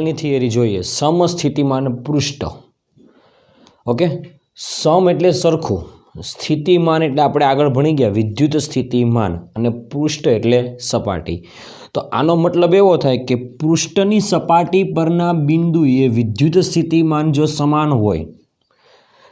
આગળની થિયરી જોઈએ, સમસ્થિતિમાન પૃષ્ઠ. ઓકે, સમ એટલે સરખું, સ્થિતિમાન એટલે આપણે આગળ ભણી ગયા વિદ્યુત સ્થિતિમાન, અને પૃષ્ઠ એટલે સપાટી. તો આનો મતલબ એવો થાય કે પૃષ્ઠની સપાટી પરના બિંદુએ વિદ્યુત સ્થિતિમાન જો સમાન હોય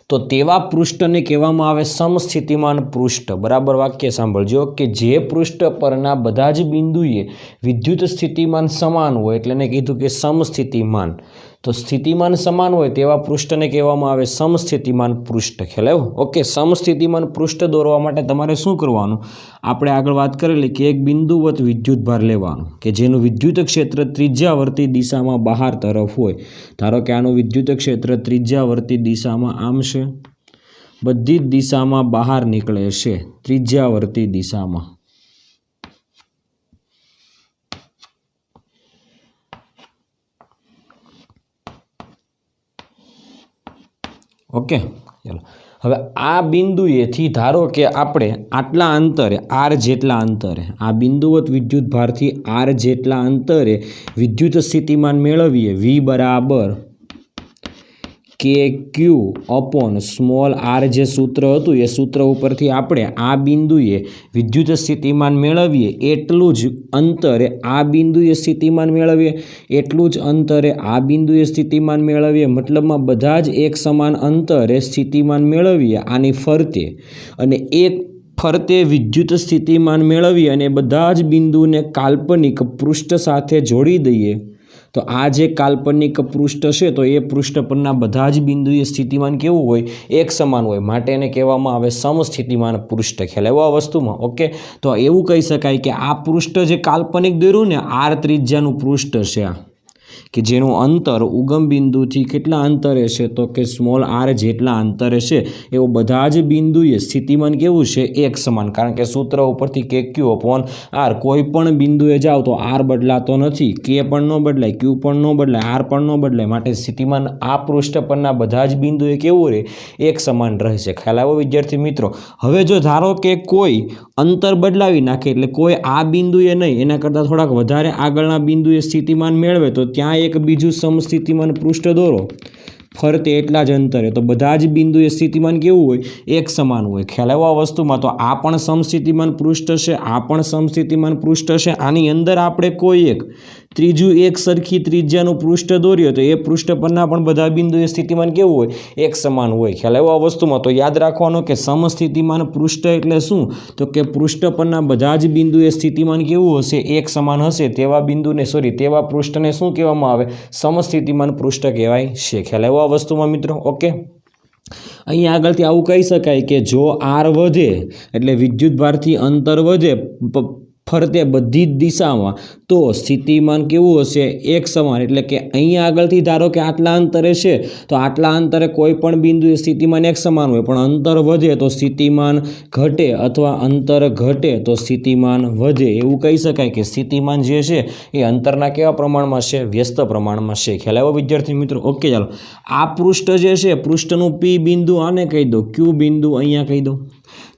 તો તેવા પૃષ્ઠને કહેવામાં આવે સમસ્થિતિમાન પૃષ્ઠ. બરાબર વાક્ય સાંભળજો કે જે પૃષ્ઠ પરના બધા જ બિંદુએ વિદ્યુત સ્થિતિમાન સમાન હોય એટલે એને કીધું કે સમસ્થિતિમાન. તો સ્થિતિમાન સમાન હોય તેવા પૃષ્ઠને કહેવામાં આવે સમસ્થિતિમાન પૃષ્ઠ. ખ્યાલ આવ્યો? ઓકે, સમસ્થિતિમાન પૃષ્ઠ દોરવા માટે તમારે શું કરવાનું? આપણે આગળ વાત કરેલી કે એક બિંદુવત વિદ્યુતભાર લેવાનું કે જેનું વિદ્યુત ક્ષેત્ર ત્રિજ્યાવર્તી દિશામાં બહાર તરફ હોય. ધારો કે આનું વિદ્યુત ક્ષેત્ર ત્રિજ્યાવર્તી દિશામાં આમ છે, બધી જ દિશામાં બહાર નીકળે છે, ત્રિજ્યાવર્તી દિશામાં. ઓકે, ચાલો હવે આ બિંદુએથી ધારો કે આપણે આટલા અંતરે આર જેટલા અંતરે આ બિંદુવત વિદ્યુત ભારથી આર જેટલા અંતરે વિદ્યુત સ્થિતિમાન મેળવીએ. વી બરાબર કે ક્યુ અપોન સ્મોલ આર જે સૂત્ર હતું એ સૂત્ર ઉપરથી આપણે આ બિંદુએ વિદ્યુત સ્થિતિમાન મેળવીએ એટલું જ અંતરે આ બિંદુએ સ્થિતિમાન મેળવીએ, એટલું જ અંતરે આ બિંદુએ સ્થિતિમાન મેળવીએ. મતલબમાં બધા જ એક સમાન અંતરે સ્થિતિમાન મેળવીએ આની ફરતે, અને એક ફરતે વિદ્યુત સ્થિતિમાન મેળવીએ અને બધા જ બિંદુને કાલ્પનિક પૃષ્ઠ સાથે જોડી દઈએ. તો આ જે કાલ્પનિક પૃષ્ઠ છે તો એ પૃષ્ઠ પરના બધા જ બિંદુએ સ્થિતિમાન કેવું હોય? એક સમાન હોય, માટે એને કહેવામાં આવે સમસ્થિતિમાન પૃષ્ઠ. ખ્યાલ આવ્યો આ વસ્તુમાં? ઓકે, તો એવું કહી શકાય કે આ પૃષ્ઠ જે કાલ્પનિક દોર્યું ને આર ત્રિજ્યાનું પૃષ્ઠ છે આ, કે જેનું અંતર ઉગમ બિંદુથી કેટલા અંતરે છે? તો કે સ્મોલ આર જેટલા અંતરે છે. એવું બધા જ બિંદુએ સ્થિતિમાન કેવું છે? એક સમાન. કારણ કે સૂત્ર ઉપરથી કે ક્યુ અપોન આર, કોઈ પણ બિંદુએ જાઓ તો આર બદલાતો નથી, કે પણ ન બદલાય, ક્યુ પણ ન બદલાય, આર પણ ન બદલાય. માટે સ્થિતિમાન આ પૃષ્ઠ પરના બધા જ બિંદુએ કેવું રહે? એક સમાન રહેશે. ખ્યાલ આવ્યો વિદ્યાર્થી મિત્રો? હવે જો ધારો કે કોઈ અંતર બદલાવી નાખે, એટલે કોઈ આ બિંદુએ નહીં, એના કરતાં થોડાક વધારે આગળના બિંદુએ સ્થિતિમાન મેળવે, તો ત્યાં એક બીજું સમસ્થિતિમાન પૃષ્ઠ દોરો ફરતે એટલા જ અંતરે. તો બધા જ બિંદુએ સ્થિતિમાન કેવું હોય? એક સમાન હોય. ખ્યાલ આવ્યો આ વસ્તુમાં? તો આ પણ સમસ્થિતિમાન પૃષ્ઠ છે, આ પણ સમસ્થિતિમાન પૃષ્ઠ છે. આની અંદર આપણે કોઈ એક ત્રીજું એક સરખી ત્રિજ્યાનું પૃષ્ઠ દોર્યો તો એ પૃષ્ઠ પરના પણ બધા બિંદુએ સ્થિતિમાન કેવું હોય? એક સમાન હોય. ખ્યાલ આવ્યો આ વસ્તુમાં? તો યાદ રાખવાનો કે સમસ્થિતિમાન પૃષ્ઠ એટલે શું? તો કે પૃષ્ઠ પરના બધા જ બિંદુએ સ્થિતિમાન કેવું હશે? એક સમાન હશે. તેવા બિંદુને તેવા પૃષ્ઠને શું કહેવામાં આવે? સમસ્થિતિમાન પૃષ્ઠ કહેવાય છે. ખ્યાલ આવ્યો આ વસ્તુમાં મિત્રો? ઓકે, અહીંયા આગળથી આવું કહી શકાય કે જો આર વધે એટલે વિદ્યુતભારથી અંતર વધે ફરતે બધી જ દિશામાં, તો સ્થિતિમાન કેવું હશે? એક સમાન. એટલે કે અહીંયા આગળથી ધારો કે આટલા અંતરે છે તો આટલા અંતરે કોઈ પણ બિંદુએ સ્થિતિમાન એક સમાન હોય, પણ અંતર વધે તો સ્થિતિમાન ઘટે, અથવા અંતર ઘટે તો સ્થિતિમાન વધે. એવું કહી શકાય કે સ્થિતિમાન જે છે એ અંતરના કેવા પ્રમાણમાં છે? વ્યસ્ત પ્રમાણમાં છે. ખ્યાલ આવ્યો વિદ્યાર્થી મિત્રો? ઓકે, ચાલો આ પૃષ્ઠ જે છે, પૃષ્ઠનું પી બિંદુ આને કહી દો, ક્યુ બિંદુ અહીંયા કહી દો.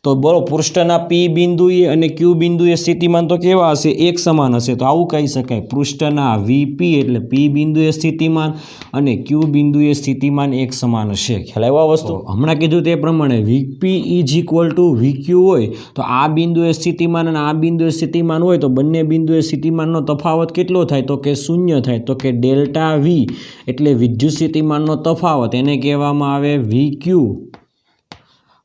તો બોલો પૃષ્ઠના પી બિંદુએ અને ક્યુ બિંદુએ સ્થિતિમાન તો કેવા હશે? એક સમાન હશે. તો આવું કહી શકાય પૃષ્ઠના વીપી એટલે પી બિંદુએ સ્થિતિમાન અને ક્યુ બિંદુએ સ્થિતિમાન એક સમાન છે. ખ્યાલ આવ્યો વસ્તુ? હમણાં કીધું તે પ્રમાણે વીપી ઇઝ ઇક્વલ ટુ વીક્યુ હોય તો આ બિંદુએ સ્થિતિમાન અને આ બિંદુએ સ્થિતિમાન હોય તો બંને બિંદુએ સ્થિતિમાનનો તફાવત કેટલો થાય? તો કે શૂન્ય થાય. તો કે ડેલ્ટા વી એટલે વિદ્યુત સ્થિતિમાનનો તફાવત, એને કહેવામાં આવે વીક્યુ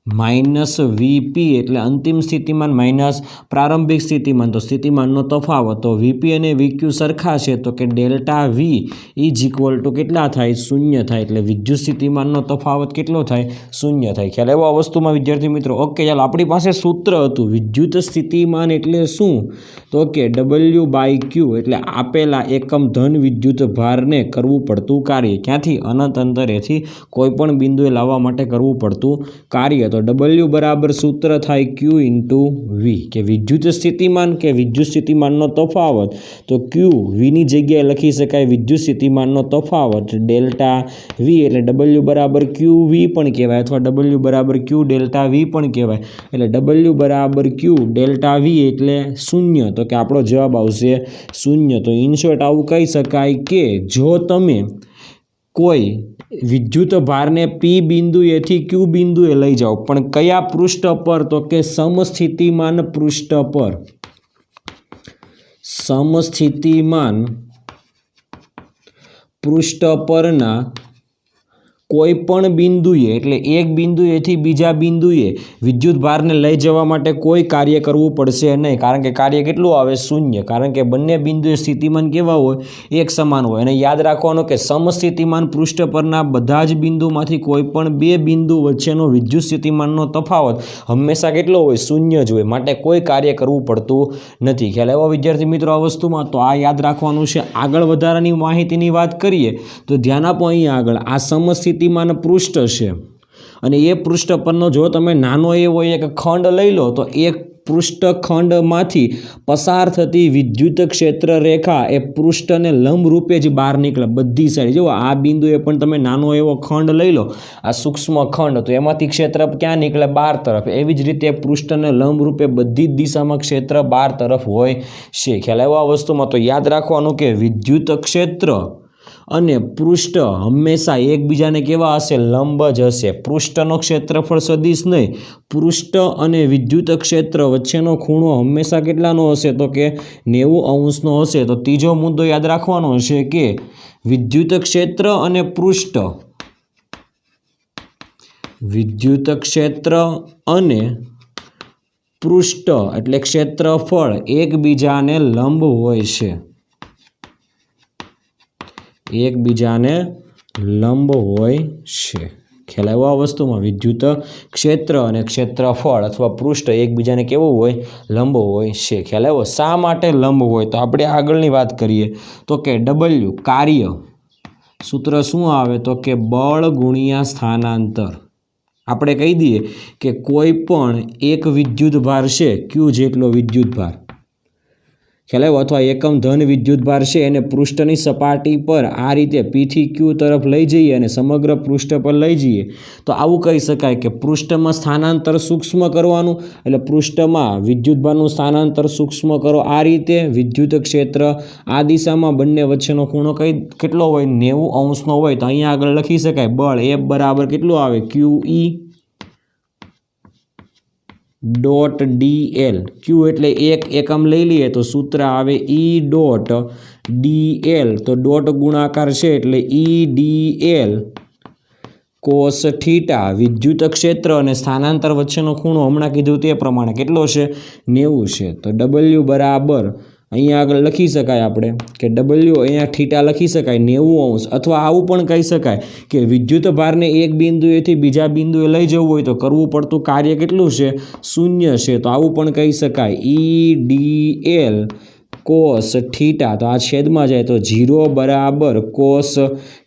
માઇનસ વીપી એટલે અંતિમ સ્થિતિમાન માઇનસ પ્રારંભિક સ્થિતિમાન, તો સ્થિતિમાનનો તફાવત. તો વીપી અને વીક્યુ સરખા છે તો કે delta v is equal to કેટલા થાય? શૂન્ય થાય. એટલે વિદ્યુત સ્થિતિમાનનો તફાવત કેટલો થાય? શૂન્ય થાય. ખ્યાલ આવ્યો આ વસ્તુમાં વિદ્યાર્થી મિત્રો? ઓકે, ચાલો આપણી પાસે સૂત્ર હતું વિદ્યુત સ્થિતિમાન એટલે શું? તો કે ડબલ્યુ બાય ક્યુ એટલે આપેલા એકમ ધન વિદ્યુત ભારને કરવું પડતું કાર્ય. ક્યાંથી? અનંત અંતરેથી કોઈ પણ બિંદુએ લાવવા માટે કરવું પડતું કાર્ય. તો W બરાબર સૂત્ર થાય Q ઇન્ટુ V કે વિદ્યુત સ્થિતિમાન કે વિદ્યુત સ્થિતિમાનનો તફાવત તો Q Vની જગ્યાએ લખી શકાય વિદ્યુત સ્થિતિમાનનો તફાવત ડેલ્ટા V એટલે W બરાબર QV પણ કહેવાય અથવા W બરાબર Q ડેલ્ટા V પણ કહેવાય એટલે W બરાબર Q ડેલ્ટા V એટલે શૂન્ય તો કે આપણો જવાબ આવશે શૂન્ય તો ઇન શોર્ટ આવું કહી શકાય કે જો તમે કોઈ વિદ્યુત ભારને P બિંદુએથી Q બિંદુએ લઈ જાઓ પણ કયા પૃષ્ઠ પર તો કે સમસ્થિતિમાન પૃષ્ઠ પર સમસ્થિતિમાન પૃષ્ઠ પરના કોઈ પણ બિંદુએ એટલે એક બિંદુએથી બીજા બિંદુએ વિદ્યુત ભારને લઈ જવા માટે કોઈ કાર્ય કરવું પડશે નહીં કારણ કે કાર્ય કેટલું આવે શૂન્ય કારણ કે બંને બિંદુએ સ્થિતિમાન કેવા હોય એક સમાન હોય અને યાદ રાખવાનું કે સમસ્થિતિમાન પૃષ્ઠ પરના બધા જ બિંદુમાંથી કોઈ પણ બે બિંદુ વચ્ચેનો વિદ્યુત સ્થિતિમાનનો તફાવત હંમેશા કેટલો હોય શૂન્ય જ હોય માટે કોઈ કાર્ય કરવું પડતું નથી ખ્યાલ આવ્યો વિદ્યાર્થી મિત્રો આ વસ્તુમાં તો આ યાદ રાખવાનું છે આગળ વધારાની માહિતીની વાત કરીએ તો ધ્યાન આપો અહીંયા આગળ આ સમસ્થિતિમાન પૃષ્ઠ છે અને એ પૃષ્ઠ પરનો જો તમે નાનો એવો એક ખંડ લઈ લો તો એક પૃષ્ઠખંડમાંથી પસાર થતી વિદ્યુત ક્ષેત્ર રેખા એ પૃષ્ઠને લંબ રૂપે જ બહાર નીકળે બધી સાઈડ જો આ બિંદુએ પણ તમે નાનો એવો ખંડ લઈ લો આ સૂક્ષ્મ ખંડ તો એમાંથી ક્ષેત્ર ક્યાં નીકળે બહાર તરફ એવી જ રીતે પૃષ્ઠને લંબ રૂપે બધી જ દિશામાં ક્ષેત્ર બહાર તરફ હોય છે ખ્યાલ આવ્યો આ વસ્તુમાં તો યાદ રાખવાનું કે વિદ્યુત ક્ષેત્ર અને પૃષ્ઠ હંમેશા એકબીજાને કેવા હશે લંબ જ હશે પૃષ્ઠનો ક્ષેત્રફળ સદિશ નહીં પૃષ્ઠ અને વિદ્યુત ક્ષેત્ર વચ્ચેનો ખૂણો હંમેશા કેટલાનો હશે તો કે 90° હશે તો ત્રીજો મુદ્દો યાદ રાખવાનો હશે કે વિદ્યુત ક્ષેત્ર અને પૃષ્ઠ વિદ્યુત ક્ષેત્ર અને પૃષ્ઠ એટલે ક્ષેત્રફળ એકબીજાને લંબ હોય છે એકબીજાને લંબ હોય છે ખ્યાલ આવ્યો આ વસ્તુમાં વિદ્યુત ક્ષેત્ર અને ક્ષેત્રફળ અથવા પૃષ્ઠ એકબીજાને કેવું હોય લંબ હોય છે ખ્યાલ આવ્યો શા માટે લંબ હોય તો આપણે આગળની વાત કરીએ તો કે W કાર્ય સૂત્ર શું આવે તો કે બળ ગુણ્યા સ્થાનાંતર આપણે કહી દઈએ કે કોઈ પણ એક વિદ્યુત ભાર છે Q જેટલો વિદ્યુત ભાર ખ્યાલ આવ્યો અથવા એકમ ધન વિદ્યુત ભાર છે એને પૃષ્ઠની સપાટી પર આ રીતે P થી Q તરફ લઈ જઈએ અને સમગ્ર પૃષ્ઠ પર લઈ જઈએ તો આવું કહી શકાય કે પૃષ્ઠમાં સ્થાનાંતર સૂક્ષ્મ કરવાનું એટલે પૃષ્ઠમાં વિદ્યુત ભારનું સ્થાનાંતર સૂક્ષ્મ કરો આ રીતે વિદ્યુત ક્ષેત્ર આ દિશામાં બંને વચ્ચેનો ખૂણો કેટલો હોય 90° હોય તો અહીંયા આગળ લખી શકાય બળ F બરાબર કેટલું આવે QE ડોટ DL Q એટલે એક એકમ લઈ લઈએ તો સૂત્ર આવે E ડોટ DL તો ડોટ ગુણાકાર છે એટલે EDL કોસ થીટા વિદ્યુત ક્ષેત્ર અને સ્થાનાંતર વચ્ચેનો ખૂણો હમણાં કીધું તે પ્રમાણે કેટલો છે 90 છે તો W બરાબર અહીંયા આગળ લખી શકાય આપણે કે W અહીંયા થીટા લખી શકાય 90° અથવા આવું પણ કહી શકાય કે વિદ્યુત ભારને એક બિંદુએથી બીજા બિંદુએ લઈ જવું હોય તો કરવું પડતું કાર્ય કેટલું છે શૂન્ય છે તો આવું પણ કહી શકાય EDL કોસ થીટા તો આ છેદમાં જાય તો 0 બરાબર કોસ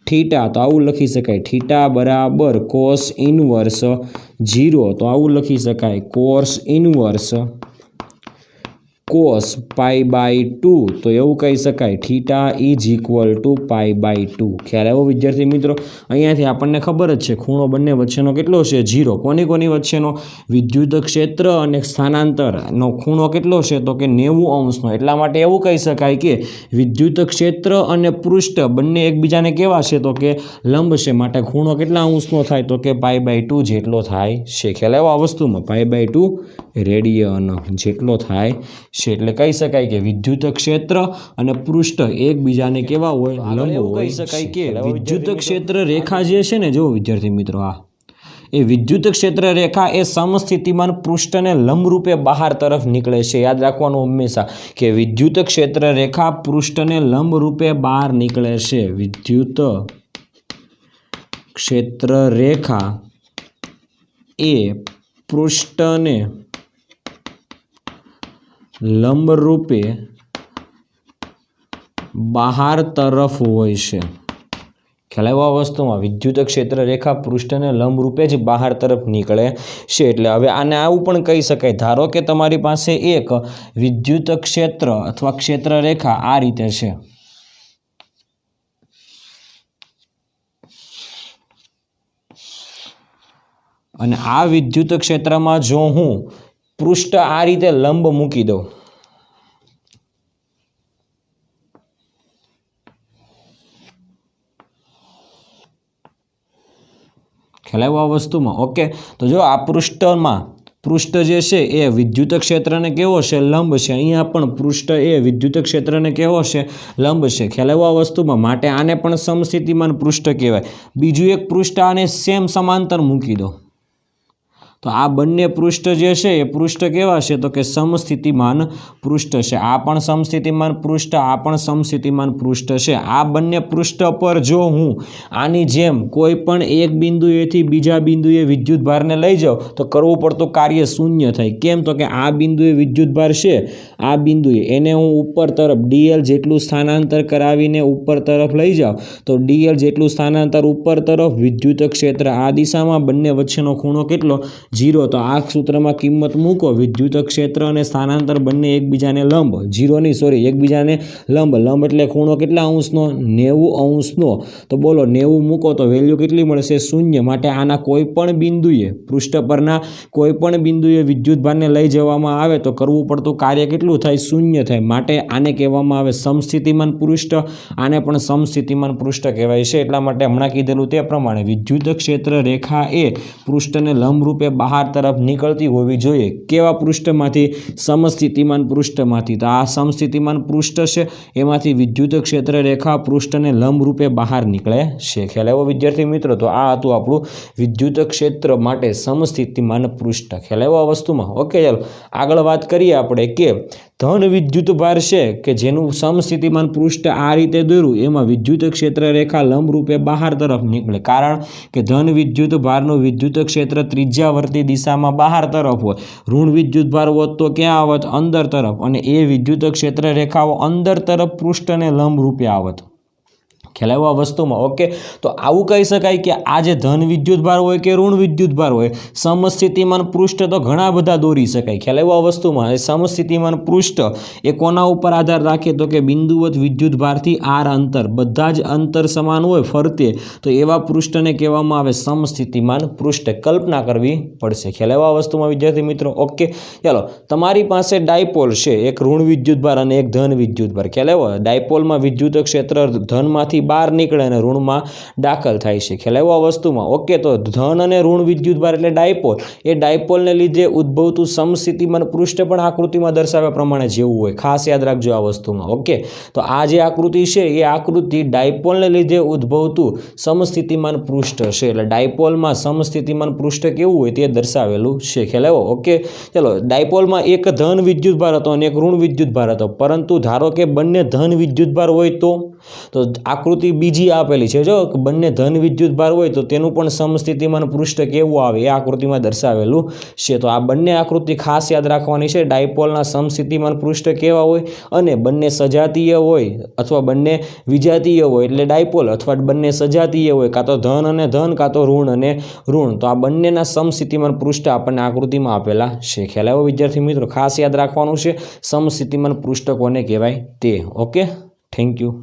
થીટા તો આવું લખી શકાય થીટા બરાબર કોસ ઇનવર્સ 0 તો આવું લખી શકાય કોસ ઇનવર્સ cos π/2 તો એવું કહી શકાય થીટા ઇઝ ઇક્વલ ટુ π/2 ખ્યાલ આવ્યો વિદ્યાર્થી મિત્રો અહીંયાથી આપણને ખબર જ છે ખૂણો બંને વચ્ચેનો કેટલો છે 0 કોની વચ્ચેનો વિદ્યુત ક્ષેત્ર અને સ્થાનાંતરનો ખૂણો કેટલો છે તો કે 90°નો એટલા માટે એવું કહી શકાય કે વિદ્યુત ક્ષેત્ર અને પૃષ્ઠ બંને એકબીજાને કેવા છે તો કે લંબ છે માટે ખૂણો કેટલા અંશનો થાય તો કે π/2 જેટલો થાય છે ખ્યાલ આવ્યો આ વસ્તુમાં π/2 રેડિયન જેટલો થાય છે એટલે કહી શકાય કે વિદ્યુત ક્ષેત્ર અને પૃષ્ઠ એકબીજાને કેવા હોય લંબ હોય કહી શકાય કે વિદ્યુત ક્ષેત્ર રેખા જે છે ને જો વિદ્યાર્થી મિત્રો આ એ વિદ્યુત ક્ષેત્ર રેખા એ સમસ્થિતિમાન પૃષ્ઠને લંબરૂપે બહાર તરફ નીકળે છે યાદ રાખવાનું હંમેશા કે વિદ્યુત ક્ષેત્ર રેખા પૃષ્ઠને લંબરૂપે બહાર નીકળે છે વિદ્યુત ક્ષેત્ર રેખા એ પૃષ્ઠને લંબરૂપે બહાર તરફ હોય છે ખ્યાલ આવ્યો આ વસ્તુમાં? વિદ્યુત ક્ષેત્ર રેખા પૃષ્ઠને લંબરૂપે જ બહાર તરફ નીકળે છે. એટલે હવે આને આવું પણ કહી શકાય, ધારો કે તમારી પાસે એક વિદ્યુત ક્ષેત્ર અથવા ક્ષેત્ર રેખા આ રીતે છે, અને આ વિદ્યુત ક્ષેત્રમાં જો હું પૃષ્ઠ આ રીતે લંબ મૂકી દઉં, ખ્યાલ આવ્યો આ વસ્તુમાં? ઓકે, તો જો આ પૃષ્ઠ જે છે એ વિદ્યુત ક્ષેત્રને કેવો છે? લંબ છે. અહીંયા પણ પૃષ્ઠ એ વિદ્યુત ક્ષેત્રને કેવો છે? લંબ છે. ખ્યાલ આવ્યો આ વસ્તુમાં? માટે આને પણ સમસ્થિતિમાન પૃષ્ઠ કહેવાય. બીજું એક પૃષ્ઠ આને સેમ સમાંતર મૂકી દો, તો આ બંને પૃષ્ઠ જે છે એ પૃષ્ઠ કેવા છે? તો કે સમસ્થિતિમાન પૃષ્ઠ છે. આ પણ સમસ્થિતિમાન પૃષ્ઠ, આ પણ સમસ્થિતિમાન પૃષ્ઠ છે. આ બંને પૃષ્ઠ પર જો હું આની જેમ કોઈ પણ એક બિંદુએથી બીજા બિંદુએ વિદ્યુતભારને લઈ જાઉં તો કરવું પડતું કાર્ય શૂન્ય થાય. કેમ? તો કે આ બિંદુએ વિદ્યુતભાર છે, આ બિંદુએ એને હું ઉપર તરફ dl જેટલું સ્થાનાંતર કરાવીને ઉપર તરફ લઈ જાઉં તો dl જેટલું સ્થાનાંતર ઉપર તરફ, વિદ્યુત ક્ષેત્ર આ દિશામાં, બંને વચ્ચેનો ખૂણો કેટલો? 0. તો આ સૂત્રમાં કિંમત મૂકો, વિદ્યુત ક્ષેત્ર અને સ્થાનાંતર બંને એકબીજાને લંબ, 0 નહીં સોરી એકબીજાને લંબ. લંબ એટલે ખૂણો કેટલા અંશનો? 90 અંશનો. તો બોલો 90 મૂકો તો વેલ્યુ કેટલી મળશે? 0. માટે આના કોઈ પણ બિંદુએ, પૃષ્ઠ પરના કોઈ પણ બિંદુએ વિદ્યુતભારને લઈ જવામાં આવે તો કરવું પડતું કાર્ય કેટલું થાય? 0 થાય. માટે આને કહેવામાં આવે સમસ્થિતિમાન પૃષ્ઠ, આને પણ સમસ્થિતિમાન પૃષ્ઠ કહેવાય છે. એટલા માટે હમણાં કીધેલું તે પ્રમાણે વિદ્યુત ક્ષેત્ર રેખા એ પૃષ્ઠને લંબરૂપે બહાર તરફ નીકળતી હોવી જોઈએ. કેવા પૃષ્ઠમાંથી? સમસ્થિતિમાન પૃષ્ઠમાંથી. તો આ સમસ્થિતિમાન પૃષ્ઠ છે, એમાંથી વિદ્યુત ક્ષેત્ર રેખા પૃષ્ઠને લંબરૂપે બહાર નીકળે છે. ખ્યાલ આવ્યો વિદ્યાર્થી મિત્રો? તો આ હતું આપણું વિદ્યુત ક્ષેત્ર માટે સમસ્થિતિમાન પૃષ્ઠ. ખ્યાલ આવ્યો આ વસ્તુમાં? ઓકે, ચાલો આગળ વાત કરીએ આપણે કે ધન વિદ્યુતભાર છે કે જેનું સમસ્થિતિમાન પૃષ્ઠ આ રીતે દોર્યું, એમાં વિદ્યુત ક્ષેત્ર રેખા લંબરૂપે બહાર તરફ નીકળે. કારણ કે ધન વિદ્યુતભારનું વિદ્યુત ક્ષેત્ર ત્રિજ્યાવર્તી દિશામાં બહાર તરફ હોય, ઋણ વિદ્યુતભાર હોત તો ક્યાં આવત? અંદર તરફ, અને એ વિદ્યુત ક્ષેત્ર રેખાઓ અંદર તરફ પૃષ્ઠને લંબરૂપે આવત. ખ્યાલ આવ્યો આ વસ્તુમાં? ઓકે, તો આવું કહી શકાય કે આ જે ધન વિદ્યુતભાર હોય કે ઋણ વિદ્યુતભાર હોય, સમસ્થિતિમાન પૃષ્ઠ તો ઘણા બધા દોરી શકાય. ખ્યાલ આવ્યો આ વસ્તુમાં? એ સમસ્થિતિમાન પૃષ્ઠ એ કોના ઉપર આધાર રાખે? તો કે બિંદુવત વિદ્યુતભારથી r અંતર, બધા જ અંતર સમાન હોય ફરતે, તો એવા પૃષ્ઠને કહેવામાં આવે સમસ્થિતિમાન પૃષ્ઠ. કલ્પના કરવી પડશે. ખ્યાલ આવ્યો આ વસ્તુમાં વિદ્યાર્થી મિત્રો? ઓકે, ચાલો તમારી પાસે ડાયપોલ છે, એક ઋણ વિદ્યુતભાર અને એક ધન વિદ્યુતભાર. ખ્યાલ આવ્યો? ડાયપોલમાં વિદ્યુત ક્ષેત્ર ધનમાંથી બહાર નીકળે અને ઋણમાં દાખલ થાય છે. ખ્યાલ આવ્યો આ વસ્તુમાં? ઓકે, તો ધન અને ઋણ વિદ્યુતભાર એટલે ડાયપોલ, એ ડાયપોલને લીધે ઉદ્ભવતું સમસ્થિતિમાન પૃષ્ઠ પણ આકૃતિમાં દર્શાવ્યા પ્રમાણે જેવું હોય. ખાસ યાદ રાખજો આ વસ્તુમાં. ઓકે, તો આ જે આકૃતિ છે એ આકૃતિ ડાયપોલને લીધે ઉદ્ભવતું સમસ્થિતિમાન પૃષ્ઠ છે. એટલે ડાયપોલમાં સમસ્થિતિમાન પૃષ્ઠ કેવું હોય તે દર્શાવેલું છે. ખ્યાલ આવ્યો? ઓકે, ચલો ડાયપોલમાં એક ધન વિદ્યુતભાર હતો અને એક ઋણ વિદ્યુતભાર હતો, પરંતુ ધારો કે બંને ધન વિદ્યુતભાર હોય તો આકૃતિ બીજી આપેલી છે, જો બંને ધન વિદ્યુતભાર હોય તો તેનું પણ સમસ્થિતિમાન પૃષ્ઠ કેવું આવે એ આકૃતિમાં દર્શાવેલું છે. તો આ બંને આકૃતિ ખાસ યાદ રાખવાની છે. ડાયપોલના સમસ્થિતિમાન પૃષ્ઠ કેવા હોય, અને બંને સજાતીય હોય અથવા બંને વિજાતીય હોય એટલે ડાયપોલ, અથવા બંને સજાતીય હોય કાં તો ધન અને ધન કાં તો ઋણ અને ઋણ, તો આ બંનેના સમસ્થિતિમાન પૃષ્ઠ આપણને આકૃતિમાં આપેલા છે. ખ્યાલ આવ્યો વિદ્યાર્થી મિત્રો? ખાસ યાદ રાખવાનું છે સમસ્થિતિમાન પૃષ્ઠ કોને કહેવાય તે. Okay, thank you.